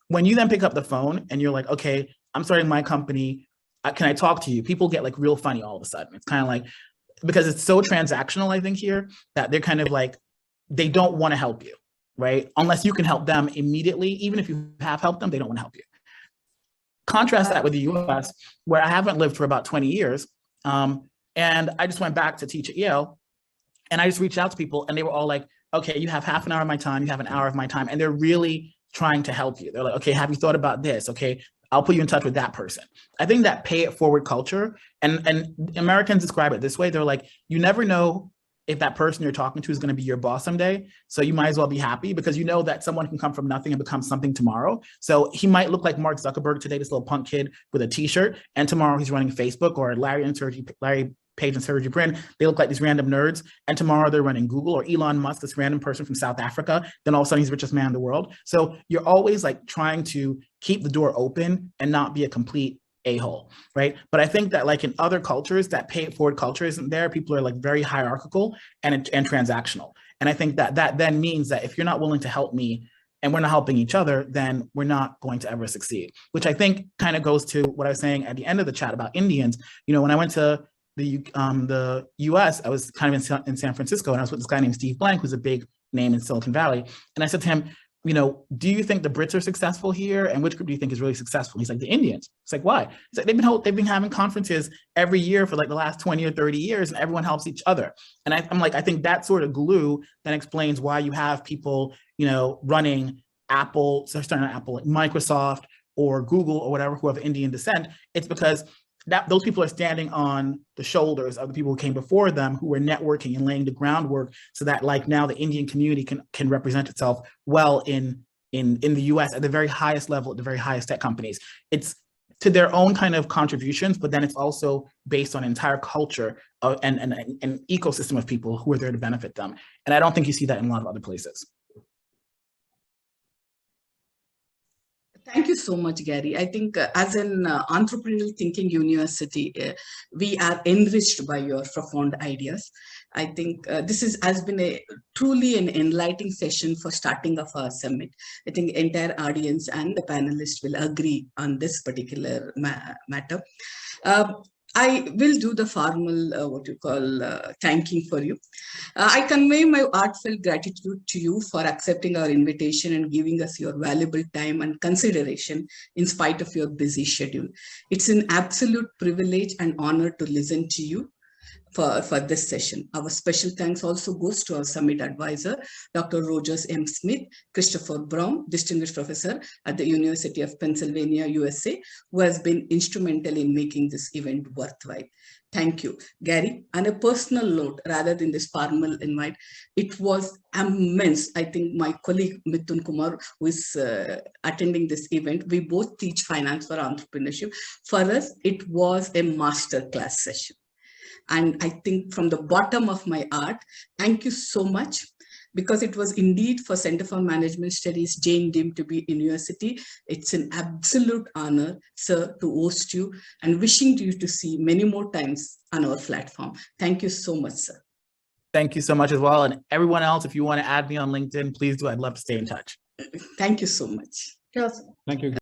When you then pick up the phone and you're like, okay, I'm starting my company, can I talk to you? People get like real funny all of a sudden. It's kind of like, because it's so transactional, I think here, that they're kind of like, they don't want to help you, right? Unless you can help them immediately. Even if you have helped them, they don't want to help you. Contrast that with the US, where I haven't lived for about 20 years. And I just went back to teach at Yale. And I just reached out to people and they were all like, okay, you have half an hour of my time, you have an hour of my time. And they're really trying to help you. They're like, okay, have you thought about this? Okay, I'll put you in touch with that person. I think that pay it forward culture, and Americans describe it this way. They're like, you never know if that person you're talking to is going to be your boss someday. So you might as well be happy because you know that someone can come from nothing and become something tomorrow. So he might look like Mark Zuckerberg today, this little punk kid with a t-shirt, and tomorrow he's running Facebook, or Larry Page and Sergey Brin, they look like these random nerds. And tomorrow they're running Google, or Elon Musk, this random person from South Africa. Then all of a sudden he's the richest man in the world. So you're always like trying to keep the door open and not be a complete a-hole, right? But I think that like in other cultures, that pay it forward culture isn't there. People are like very hierarchical and transactional. And I think that that then means that if you're not willing to help me and we're not helping each other, then we're not going to ever succeed, which I think kind of goes to what I was saying at the end of the chat about Indians. You know, when I went to the US, I was kind of in San Francisco, and I was with this guy named Steve Blank, who's a big name in Silicon Valley. And I said to him, you know, do you think the Brits are successful here? And which group do you think is really successful? He's like, the Indians. It's like, why? He's like, they've been having conferences every year for like the last 20 or 30 years, and everyone helps each other. And I'm like, I think that sort of glue then explains why you have people, you know, running Apple, so starting at Apple, like Microsoft or Google or whatever, who have Indian descent. It's because those people are standing on the shoulders of the people who came before them, who were networking and laying the groundwork so that like now the Indian community can represent itself well in the US at the very highest level, at the very highest tech companies. It's to their own kind of contributions, but then it's also based on an entire culture and an ecosystem of people who are there to benefit them. And I don't think you see that in a lot of other places. Thank you so much, Gary. I think as an entrepreneurial thinking university, we are enriched by your profound ideas. I think this has been truly an enlightening session for starting of our summit. I think the entire audience and the panelists will agree on this particular matter. I will do the formal, thanking for you. I convey my heartfelt gratitude to you for accepting our invitation and giving us your valuable time and consideration in spite of your busy schedule. It's an absolute privilege and honor to listen to you for this session. Our special thanks also goes to our summit advisor, Dr. Rogers M. Smith, Christopher Brown, distinguished professor at the University of Pennsylvania, USA, who has been instrumental in making this event worthwhile. Thank you, Gary. On a personal note, rather than this formal invite, it was immense. I think my colleague Mithun Kumar, who is attending this event, we both teach finance for entrepreneurship. For us, it was a masterclass session. And I think from the bottom of my heart, thank you so much, because it was indeed for Center for Management Studies, Jane deemed to be university. It's an absolute honor, sir, to host you and wishing you to see many more times on our platform. Thank you so much, sir. Thank you so much as well. And everyone else, if you want to add me on LinkedIn, please do. I'd love to stay in touch. Thank you so much. Yes. Thank you.